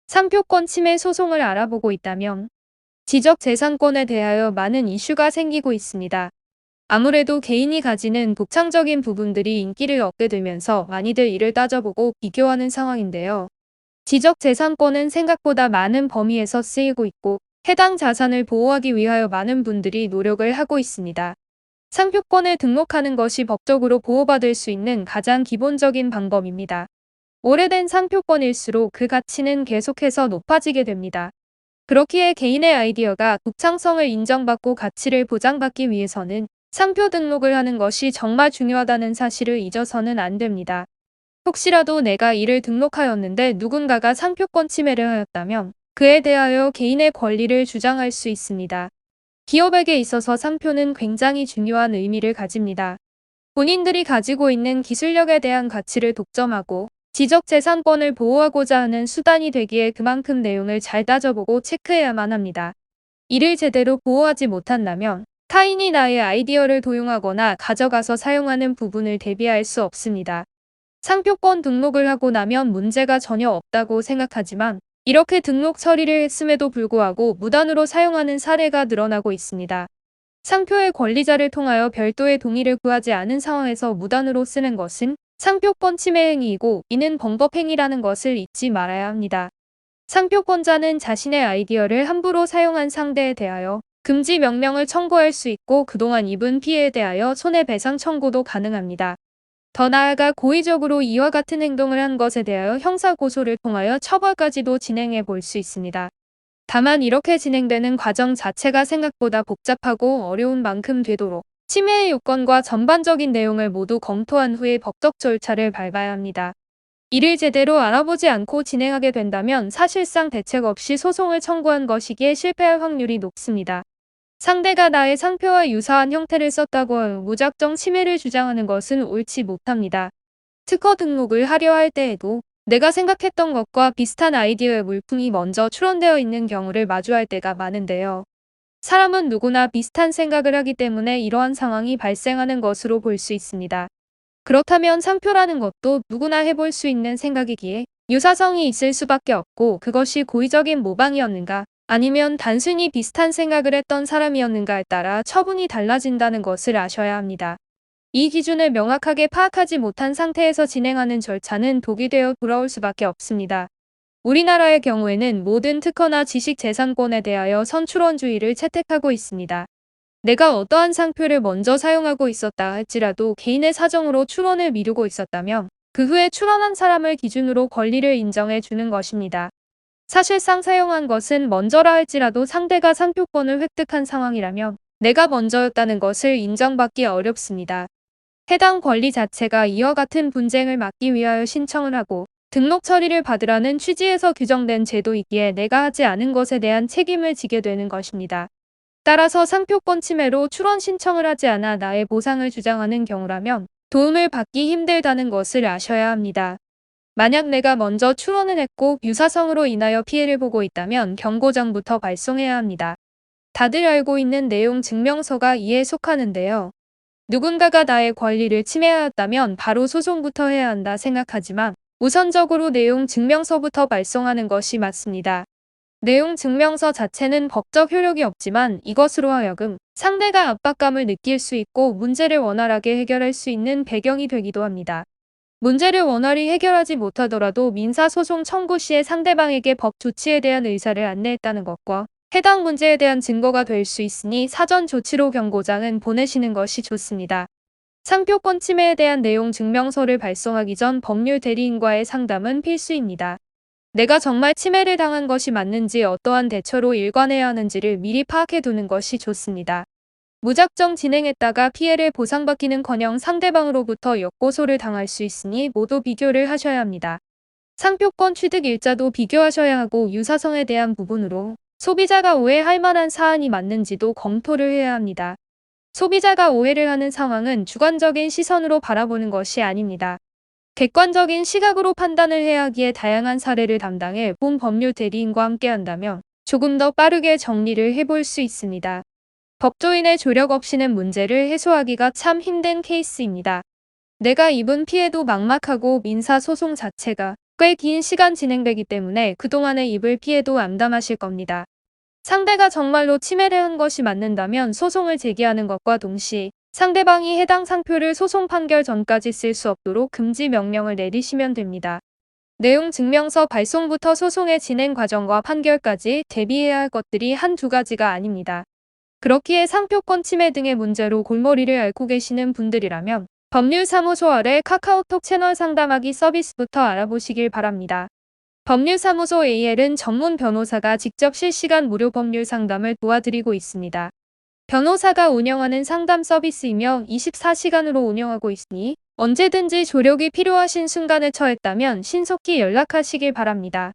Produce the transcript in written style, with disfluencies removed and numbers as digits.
상표권 침해 소송을 알아보고 있다면 지적재산권에 대하여 많은 이슈가 생기고 있습니다. 아무래도 개인이 가지는 독창적인 부분들이 인기를 얻게 되면서 많이들 이를 따져보고 비교하는 상황인데요. 지적재산권은 생각보다 많은 범위에서 쓰이고 있고 해당 자산을 보호하기 위하여 많은 분들이 노력을 하고 있습니다. 상표권을 등록하는 것이 법적으로 보호받을 수 있는 가장 기본적인 방법입니다. 오래된 상표권일수록 그 가치는 계속해서 높아지게 됩니다. 그렇기에 개인의 아이디어가 독창성을 인정받고 가치를 보장받기 위해서는 상표 등록을 하는 것이 정말 중요하다는 사실을 잊어서는 안 됩니다. 혹시라도 내가 이를 등록하였는데 누군가가 상표권 침해를 하였다면 그에 대하여 개인의 권리를 주장할 수 있습니다. 기업에게 있어서 상표는 굉장히 중요한 의미를 가집니다. 본인들이 가지고 있는 기술력에 대한 가치를 독점하고 지적재산권을 보호하고자 하는 수단이 되기에 그만큼 내용을 잘 따져보고 체크해야만 합니다. 이를 제대로 보호하지 못한다면 타인이 나의 아이디어를 도용하거나 가져가서 사용하는 부분을 대비할 수 없습니다. 상표권 등록을 하고 나면 문제가 전혀 없다고 생각하지만 이렇게 등록 처리를 했음에도 불구하고 무단으로 사용하는 사례가 늘어나고 있습니다. 상표의 권리자를 통하여 별도의 동의를 구하지 않은 상황에서 무단으로 쓰는 것은 상표권 침해 행위이고 이는 범법행위라는 것을 잊지 말아야 합니다. 상표권자는 자신의 아이디어를 함부로 사용한 상대에 대하여 금지 명령을 청구할 수 있고 그동안 입은 피해에 대하여 손해배상 청구도 가능합니다. 더 나아가 고의적으로 이와 같은 행동을 한 것에 대하여 형사고소를 통하여 처벌까지도 진행해 볼 수 있습니다. 다만 이렇게 진행되는 과정 자체가 생각보다 복잡하고 어려운 만큼 되도록 침해의 요건과 전반적인 내용을 모두 검토한 후에 법적 절차를 밟아야 합니다. 이를 제대로 알아보지 않고 진행하게 된다면 사실상 대책 없이 소송을 청구한 것이기에 실패할 확률이 높습니다. 상대가 나의 상표와 유사한 형태를 썼다고 하여 무작정 침해를 주장하는 것은 옳지 못합니다. 특허 등록을 하려 할 때에도 내가 생각했던 것과 비슷한 아이디어의 물품이 먼저 출원되어 있는 경우를 마주할 때가 많은데요. 사람은 누구나 비슷한 생각을 하기 때문에 이러한 상황이 발생하는 것으로 볼 수 있습니다. 그렇다면 상표라는 것도 누구나 해볼 수 있는 생각이기에 유사성이 있을 수밖에 없고 그것이 고의적인 모방이었는가 아니면 단순히 비슷한 생각을 했던 사람이었는가에 따라 처분이 달라진다는 것을 아셔야 합니다. 이 기준을 명확하게 파악하지 못한 상태에서 진행하는 절차는 독이 되어 돌아올 수밖에 없습니다. 우리나라의 경우에는 모든 특허나 지식재산권에 대하여 선출원주의를 채택하고 있습니다. 내가 어떠한 상표를 먼저 사용하고 있었다 할지라도 개인의 사정으로 출원을 미루고 있었다면 그 후에 출원한 사람을 기준으로 권리를 인정해 주는 것입니다. 사실상 사용한 것은 먼저라 할지라도 상대가 상표권을 획득한 상황이라면 내가 먼저였다는 것을 인정받기 어렵습니다. 해당 권리 자체가 이와 같은 분쟁을 막기 위하여 신청을 하고 등록 처리를 받으라는 취지에서 규정된 제도이기에 내가 하지 않은 것에 대한 책임을 지게 되는 것입니다. 따라서 상표권 침해로 출원 신청을 하지 않아 나의 보상을 주장하는 경우라면 도움을 받기 힘들다는 것을 아셔야 합니다. 만약 내가 먼저 출원을 했고 유사성으로 인하여 피해를 보고 있다면 경고장부터 발송해야 합니다. 다들 알고 있는 내용 증명서가 이에 속하는데요. 누군가가 나의 권리를 침해하였다면 바로 소송부터 해야 한다 생각하지만 우선적으로 내용 증명서부터 발송하는 것이 맞습니다. 내용 증명서 자체는 법적 효력이 없지만 이것으로 하여금 상대가 압박감을 느낄 수 있고 문제를 원활하게 해결할 수 있는 배경이 되기도 합니다. 문제를 원활히 해결하지 못하더라도 민사소송 청구 시에 상대방에게 법 조치에 대한 의사를 안내했다는 것과 해당 문제에 대한 증거가 될 수 있으니 사전 조치로 경고장은 보내시는 것이 좋습니다. 상표권 침해에 대한 내용 증명서를 발송하기 전 법률 대리인과의 상담은 필수입니다. 내가 정말 침해를 당한 것이 맞는지 어떠한 대처로 일관해야 하는지를 미리 파악해 두는 것이 좋습니다. 무작정 진행했다가 피해를 보상받기는커녕 상대방으로부터 역고소를 당할 수 있으니 모두 비교를 하셔야 합니다. 상표권 취득 일자도 비교하셔야 하고 유사성에 대한 부분으로 소비자가 오해할 만한 사안이 맞는지도 검토를 해야 합니다. 소비자가 오해를 하는 상황은 주관적인 시선으로 바라보는 것이 아닙니다. 객관적인 시각으로 판단을 해야 하기에 다양한 사례를 담당해 본 법률 대리인과 함께 한다면 조금 더 빠르게 정리를 해볼 수 있습니다. 법조인의 조력 없이는 문제를 해소하기가 참 힘든 케이스입니다. 내가 입은 피해도 막막하고 민사소송 자체가 꽤 긴 시간 진행되기 때문에 그동안의 입을 피해도 암담하실 겁니다. 상대가 정말로 침해를 한 것이 맞는다면 소송을 제기하는 것과 동시에 상대방이 해당 상표를 소송 판결 전까지 쓸 수 없도록 금지 명령을 내리시면 됩니다. 내용 증명서 발송부터 소송의 진행 과정과 판결까지 대비해야 할 것들이 한두 가지가 아닙니다. 그렇기에 상표권 침해 등의 문제로 골머리를 앓고 계시는 분들이라면 법률사무소 아래 카카오톡 채널 상담하기 서비스부터 알아보시길 바랍니다. 법률사무소 AL은 전문 변호사가 직접 실시간 무료 법률 상담을 도와드리고 있습니다. 변호사가 운영하는 상담 서비스이며 24시간으로 운영하고 있으니 언제든지 조력이 필요하신 순간에 처했다면 신속히 연락하시길 바랍니다.